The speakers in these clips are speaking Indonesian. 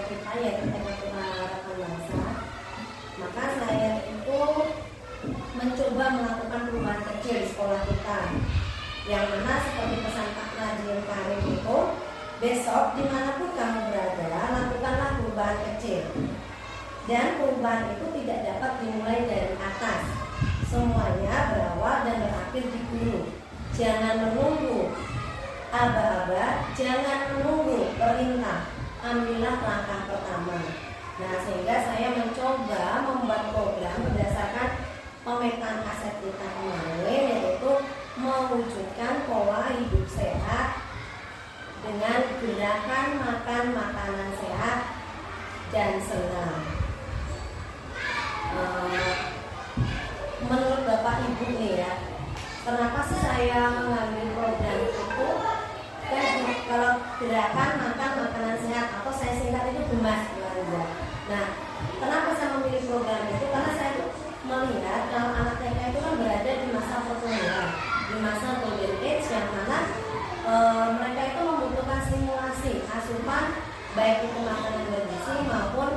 kita yaitu teknik penerapan bangsa, maka saya itu mencoba melakukan perubahan kecil di sekolah kita, yang mana seperti pesan Pak Nadiem Karim itu, besok dimanapun kamu berada, lakukanlah perubahan kecil. Dan perubahan itu tidak dapat dimulai dari atas, semuanya berawal dan berakhir di guru. Jangan menunggu aba-aba, jangan menunggu perintah, ambillah langkah pertama. Nah, sehingga saya mencoba membuat program berdasarkan pemetaan aset kita kemarin, yaitu mewujudkan pola hidup sehat dengan gerakan makan makanan sehat dan senam. Menurut Bapak Ibu nih ya, kenapa sih saya mengambil program itu? Kan kalau gerakan makan makanan sehat atau saya singkat itu GEMAS belanja. Nah, kenapa saya memilih program itu? Karena saya tuh melihat kalau anak TK itu kan berada di masa pertumbuhan, di masa golden age, yang mana mereka itu membutuhkan stimulasi asupan, baik itu makanan bergizi maupun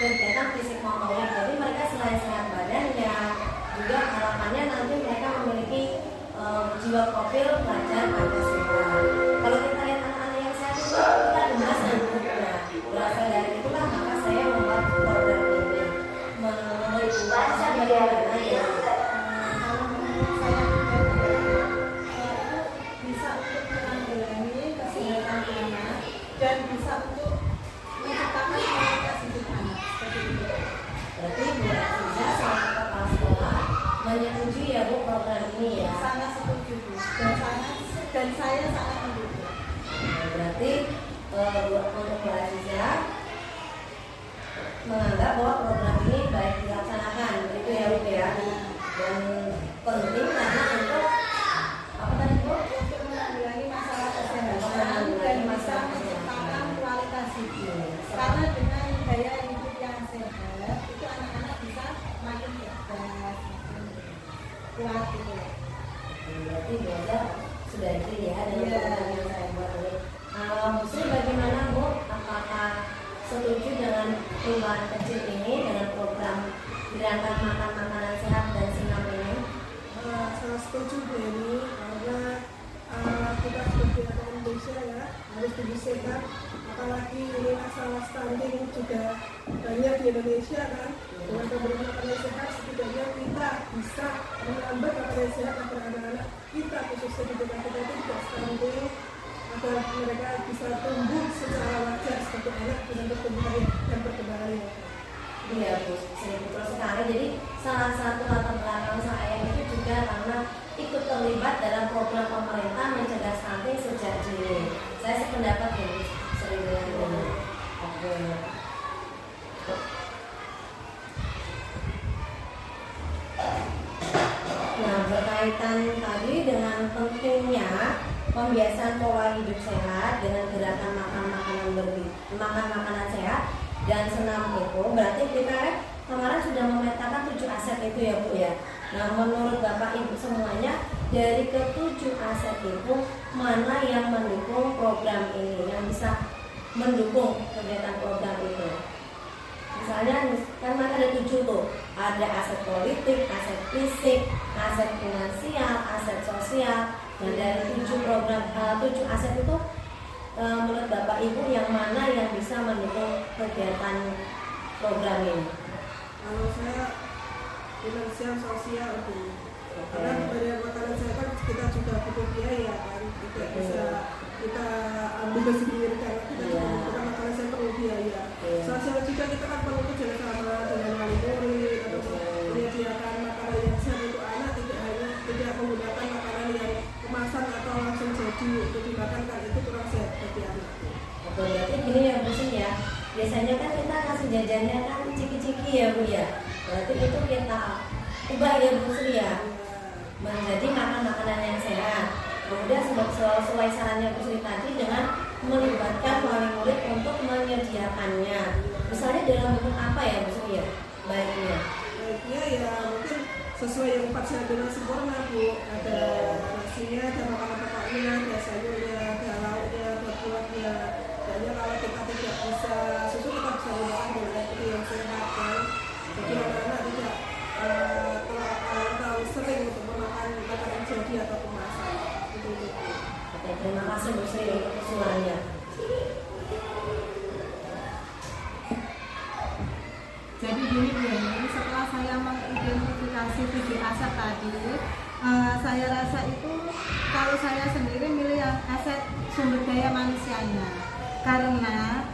kegiatan fisik motorik. Jadi mereka selain sehat badan ya juga harapannya nanti mereka memiliki jiwa profil pelajar Pancasila. Kalau kita lihat anak-anak yang sehat itu kita gemas dan muda. Berasal dari itulah maka saya membuat program ini. Menurut saya bagaimana ya? Kalau menurut saya bisa untuk menanggulangi kesehatan anak dan bisa untuk menciptakan kualitas hidup anak seperti itu. Berarti Bu Aziza selaku kepala sekolah menyetujui ya Bu program ini ya? Sangat setuju Bu, dan saya sangat mendukung. Berarti untuk Bu Aziza menganggap bahwa program ini baik dilaksanakan, begitu ya Bu ya? Dan penting karena untuk apa tadi Bu? Untuk menanggulangi masalah kesehatan dan bisa menciptakan kualitas hidup. Karena dengan gaya hidup yang sehat itu anak-anak bisa makin cerdas, makin kuat gitu. Berarti belajar sudah itu ya dengan program yang saya buat ini. Bu Sri bagaimana Bu? Apakah setuju dengan perubahan kecil ini dengan program gerakan makan makanan sehat dan senam ini? Saya setuju Bu Eni, karena kita sebagai anak Indonesia ya harus hidup sehat, apalagi ini masalah stunting juga banyak di Indonesia kan. Dengan pemberian makanan sehat setidaknya kita bisa menambah makanan sehat agar anak-anak kita khususnya di daerah kita itu tidak stunting, agar mereka bisa tumbuh secara wajar sebagai anak dengan pertumbuhan dan perkembangan yang baik. Iya Bu, betul sekali. Jadi salah satu latar belakang saya itu juga karena ikut terlibat dalam program pemerintah mencegah stunting sejak dini. Saya sependapat ya Bu Sri dengan ini. Oke. Nah, berkaitan tadi dengan pentingnya pembiasaan pola hidup sehat dengan gerakan makan makanan sehat dan senam itu, berarti kita kemarin sudah memetakan 7 aset itu ya Bu ya. Nah, menurut Bapak Ibu semuanya, dari ke-7 aset itu mana yang mendukung program ini, yang bisa mendukung kegiatan program itu? Misalnya kan ada 7 tuh, ada aset politik, aset fisik, aset finansial, aset sosial. Nah, dari 7 program 7 aset itu menurut Bapak Ibu yang mana yang bisa mendukung kegiatan program ini? Kalau saya finansial sosial itu, karena dari makanan sehat kan kita juga butuh biaya kan, tidak bisa kita ambil sendiri karena kita juga membutuhkan makanan sehat perlu biaya. Sosial juga kita kan perlu kerjasama dengan wali murid atau menyediakan makanan yang sehat untuk anak, tidak menggunakan makanan yang kemasan atau langsung jadi untuk dimakan, kan itu kurang sehat bagi anak. Oke, berarti gini ya Bu Sri ya. Biasanya kan kita kasih jajannya kan ciki-ciki ya Bu ya. Berarti itu kita ubah ya Bu Sri ya, menjadi makanan yang sehat. Kemudian sesuai sarannya Bu Sri tadi dengan melibatkan wali murid untuk menyediakannya. Misalnya dalam bentuk apa ya Bu Sri ya? Baiknya ya mungkin sesuai yang 4 sehat dan sempurna Bu. Ada nasinya, ada makanan pokoknya, ada sayurnya, ada lauknya, ada buahnya, dan Makanya kalau kita tidak bisa susu, kita bisa menggunakan dengan air putih yang sehat kan. Jadi anak-anak tidak terlalu sering untuk memakan makanan jadi atau kemasan. Itu. Oke, terima kasih Bu Sri untuk usulannya. Jadi gini Bu, jadi setelah saya mengidentifikasi 7 aset tadi, saya rasa itu kalau saya sendiri milih yang aset sumber daya manusianya, karena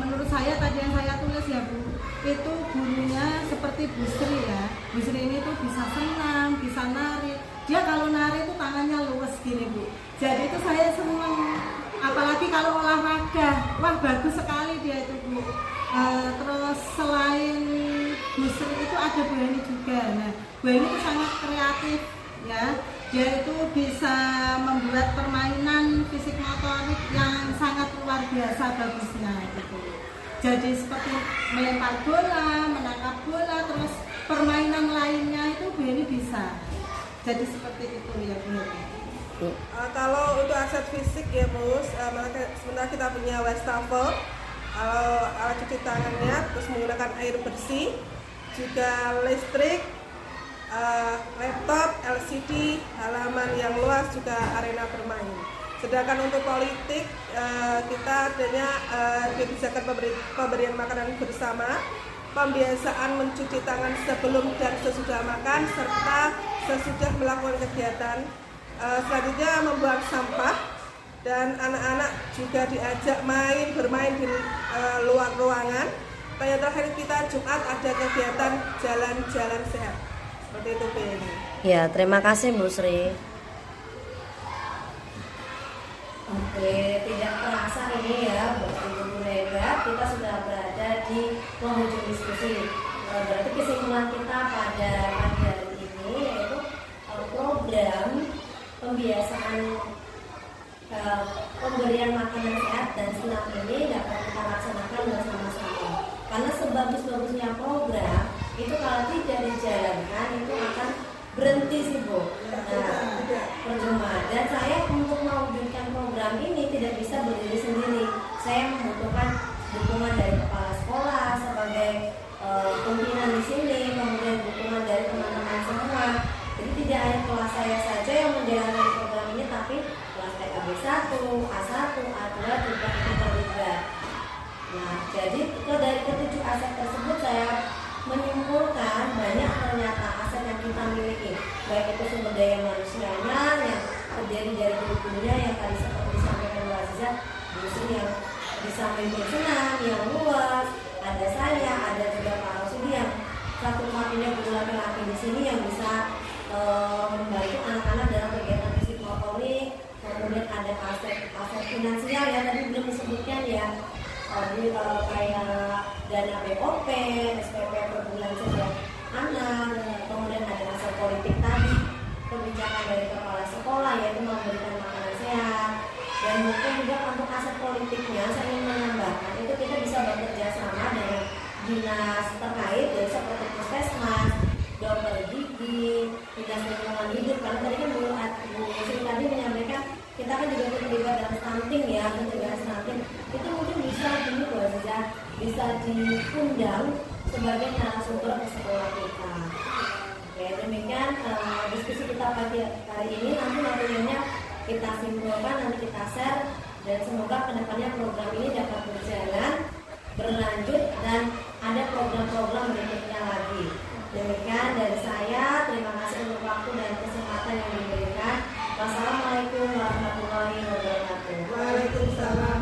menurut saya tadi yang saya tulis ya Bu, itu gurunya seperti Bu Sri ya. Bu Sri ini tuh bisa senam, bisa nari. Dia kalau nari itu tangannya luwes gini Bu. Jadi itu saya senang. Apalagi kalau olahraga, wah bagus sekali dia itu Bu. Terus selain Bu Sri itu ada Bu Hani juga. Nah, Bu Hani itu sangat kreatif ya. Dia itu bisa membuat permainan fisik motorik yang sangat luar biasa bagusnya gitu. Jadi seperti melempar bola, menangkap bola, terus permainan lainnya itu Bu Hani bisa. Jadi seperti itu ya Bu Hani. Kalau untuk aset fisik ya Mus, sebenarnya kita punya wastafel, alat cuci tangannya, terus menggunakan air bersih, juga listrik, laptop, LCD, halaman yang luas, juga arena bermain. Sedangkan untuk politik, kita adanya kebijakan pemberian makanan bersama, pembiasaan mencuci tangan sebelum dan sesudah makan, serta sesudah melakukan kegiatan. Selanjutnya membuang sampah, dan anak-anak juga diajak bermain di luar ruangan. Yang terakhir kita Jumat ada kegiatan jalan-jalan sehat. Seperti itu Bu Eni. Ya, terima kasih Bu Sri. Oke, tidak terasa ini ya Bu Rega, kita sudah berada di penghujung diskusi. Berarti kesimpulan kita pada pagi hari ini yaitu program pembiasaan pemberian makanan sehat dan senam ini dapat kita laksanakan bersama-sama. Karena sebagus-bagusnya program itu kalau tidak dijalankan itu akan berhenti sih Bu. Nah, percuma. Dan saya untuk mewujudkan program ini tidak bisa berdiri sendiri. Saya membutuhkan dukungan dari kepala sekolah sebagai pimpinan di sini, kemudian dukungan dari teman-teman semua. Jadi tidak hanya kelas saya saja yang menjalankan program ini, tapi kelas TKB 1, A1, A2 juga terlibat. Nah, jadi dari ketujuh aset tersebut saya menyimpulkan banyak ternyata aset yang kita miliki, baik itu sumber daya manusianya yang terdiri dari guru-gurunya yang tadi seperti disampaikan Bu Aziza, Bu Sri yang bisa memimpin senam, yang luas, ada saya, ada juga Pak Rosidi yang satu-satunya guru laki-laki di sini yang bisa membantu anak-anak dalam kegiatan fisik motorik. Kemudian ada aset finansial ya tadi belum disebutkan ya, kayak dana BOP, SPP per bulan setiap anak. Kemudian ada aset politik tadi, kebijakan dari kepala sekolah yaitu memberikan makanan sehat. Dan mungkin juga untuk aset politiknya saya ingin menambahkan itu kita bisa bekerja sama dengan dinas terkait ya, seperti puskesmas, dokter gigi, dinas lingkungan hidup. Karena tadi kan Bu Sri tadi menyampaikan kita kan juga terlibat dalam stunting ya, pencegahan stunting. Itu mungkin bisa dulu Bu Aziza, bisa diundang sebagai narasumber ke sekolah kita. Oke, demikian diskusi kita pagi hari ini. Nanti materinya kita simpulkan, nanti kita share, dan semoga kedepannya program ini dapat berjalan, berlanjut, dan ada program-program berikutnya lagi. Demikian dari saya, terima kasih untuk waktu dan kesempatan yang diberikan. Wassalamualaikum warahmatullahi wabarakatuh. Waalaikumsalam.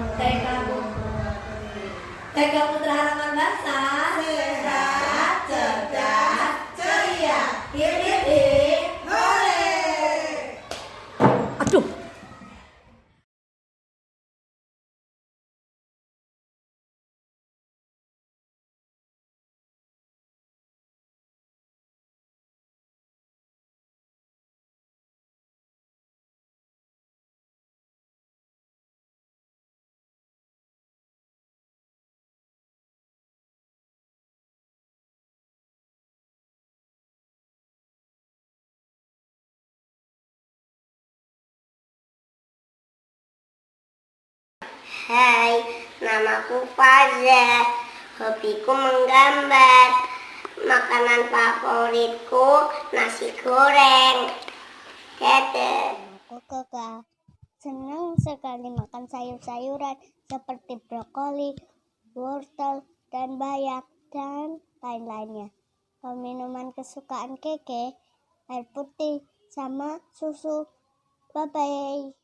TK Putra Harapan Bangsa, sehat, cerdas, ceria, hip hore. Aduh. Hai, Namaku Faza. Hobiku menggambar. Makanan favoritku nasi goreng. Dadah. Aku Keka. Senang sekali makan sayur-sayuran seperti brokoli, wortel, dan bayam, dan lain-lainnya. Minuman kesukaan Keke, air putih, sama susu. Bye-bye.